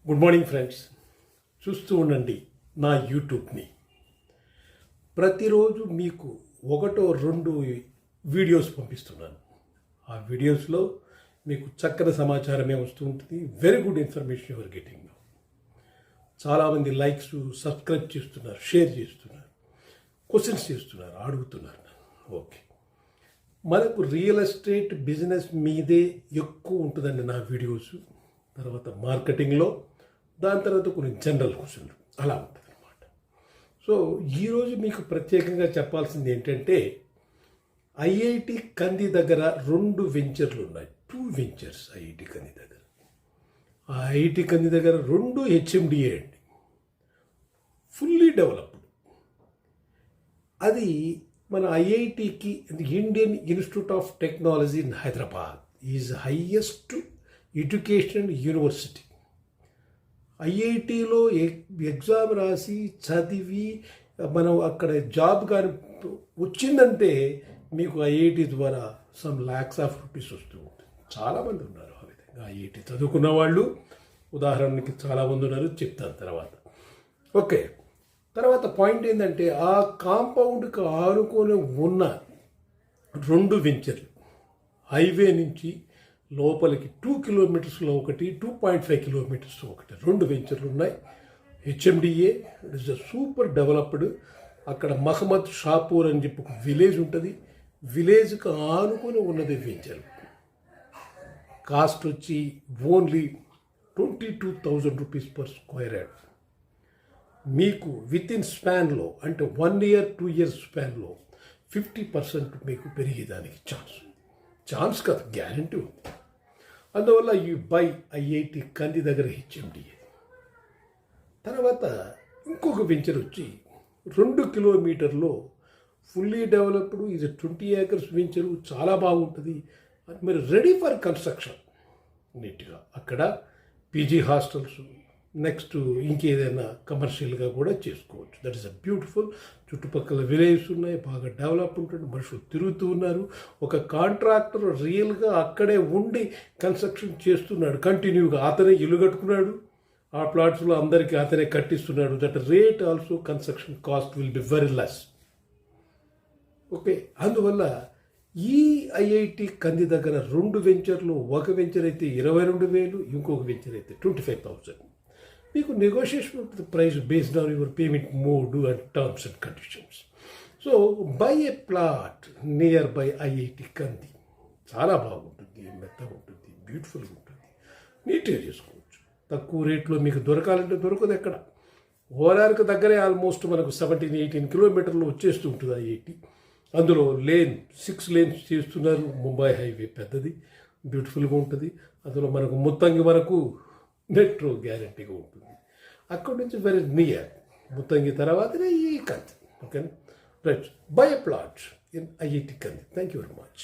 Good morning friends. చూస్తూ ఉండండి నా యూట్యూబ్ని. ప్రతిరోజు మీకు ఒకటో రెండు వీడియోస్ పంపిస్తున్నాను. ఆ వీడియోస్లో మీకు చక్కని సమాచారమే వస్తూ ఉంటుంది. Very good information your getting. చాలామంది లైక్స్, సబ్స్క్రైబ్ చేస్తున్నారు, షేర్ చేస్తున్నారు, క్వశ్చన్స్ చేస్తున్నారు, అడుగుతున్నారు. ఓకే, మనకు రియల్ ఎస్టేట్ బిజినెస్ మీదే ఎక్కువ ఉంటుందండి నా వీడియోస్. తర్వాత మార్కెటింగ్లో, దాని తర్వాత కొన్ని జనరల్ క్వశ్చన్లు అలా ఉంటుంది అన్నమాట. సో ఈరోజు మీకు ప్రత్యేకంగా చెప్పాల్సింది ఏంటంటే, ఐఐటి కంది దగ్గర 2 వెంచర్లు ఉన్నాయి. 2 వెంచర్స్ ఐఐటి కంది దగ్గర. ఆ ఐఐటి కంది దగ్గర 2 హెచ్ఎండిఏ అండి, ఫుల్లీ డెవలప్డ్. అది మన ఐఐటికి, Indian institute of technology in Hyderabad is highest education university. ఐఐటిలో ఎగ్జామ్ రాసి చదివి మనం అక్కడ జాబ్ కానీ వచ్చిందంటే మీకు ఐఐటి ద్వారా సమ్ ల్యాక్స్ ఆఫ్ రూపీస్ వస్తూ ఉంటుంది. చాలామంది ఉన్నారు ఆ విధంగా ఐఐటి చదువుకున్న వాళ్ళు. ఉదాహరణకి చాలామంది ఉన్నారు, చెప్తాను తర్వాత. ఓకే, తర్వాత పాయింట్ ఏంటంటే, ఆ కాంపౌండ్కి ఆనుకొని ఉన్న 2 వెంచర్లు హైవే నుంచి లోపలికి 2 కిలోమీటర్స్లో ఒకటి, 2.5 కిలోమీటర్స్లో ఒకటి 2 వెంచర్లు ఉన్నాయి. HMDA it's a super developed. అక్కడ మహమ్మద్ షాపూర్ అని చెప్పి ఒక విలేజ్ ఉంటుంది. విలేజ్కి ఆనుకొని ఉన్నది వెంచర్. కాస్ట్ వచ్చి only 22,000 rupees per square yard. మీకు విత్ ఇన్ స్పాన్లో, అంటే 1 year 2 years స్పాన్లో 50% మీకు పెరిగేదానికి ఛాన్స్ కాదు, గ్యారంటీ ఉంది. అందువల్ల ఈ బై ఐఐటి కంది దగ్గర హెచ్ఎండిఏ. తర్వాత ఇంకొక వెంచర్ వచ్చి 2 కిలోమీటర్లో ఫుల్లీ డెవలప్డ్. ఇది 20 acres వెంచరు, చాలా బాగుంటుంది. మరి రెడీ ఫర్ కన్స్ట్రక్షన్ నీట్గా. అక్కడ పీజీ హాస్టల్స్, నెక్స్ట్ ఇంకేదైనా కమర్షియల్గా కూడా చేసుకోవచ్చు. That is a beautiful. చుట్టుపక్కల విలేజెస్ ఉన్నాయి, బాగా డెవలప్ ఉంటుంది, మనుషులు తిరుగుతూ ఉన్నారు. ఒక కాంట్రాక్టర్ రియల్గా అక్కడే ఉండి కన్స్ట్రక్షన్ చేస్తున్నాడు కంటిన్యూగా. అతనే ఇల్లు కట్టుకున్నాడు, ఆ ప్లాట్స్లో అందరికీ అతనే కట్టిస్తున్నాడు. That rate also construction cost will be very less. Okay, అందువల్ల ఈ ఐఐటి కంది దగ్గర 2 వెంచర్లు, ఒక వెంచర్ అయితే 22,000, ఇంకొక వెంచర్ అయితే 25,000. మీకు నెగోషియేషన్ ఉంటుంది price based on your payment mode and terms and conditions. So by A plot near by IIT కంది. చాలా బాగుంటుంది, మెత్తగా ఉంటుంది, బ్యూటిఫుల్గా ఉంటుంది, నీట్గా చేసుకోవచ్చు. తక్కువ రేట్లో మీకు దొరకాలంటే దొరకదు ఎక్కడ. ఓఆర్ఆర్కి దగ్గరే ఆల్మోస్ట్ మనకు 17-18 కిలోమీటర్లు వచ్చేస్తూ ఉంటుంది ఐఐటి. అందులో 6 lanes చేస్తున్నారు. ముంబై హైవే పెద్దది, బ్యూటిఫుల్గా ఉంటుంది. అందులో మనకు ముత్తంగి వరకు మెట్రో గ్యారంటీగా ఉంటుంది. అక్కడి నుంచి వెరీ నియర్. ముత్తంగి తర్వాతనే ఈ Kandi. Okay right. Buy a plot in IIT Kandi. Thank you very much.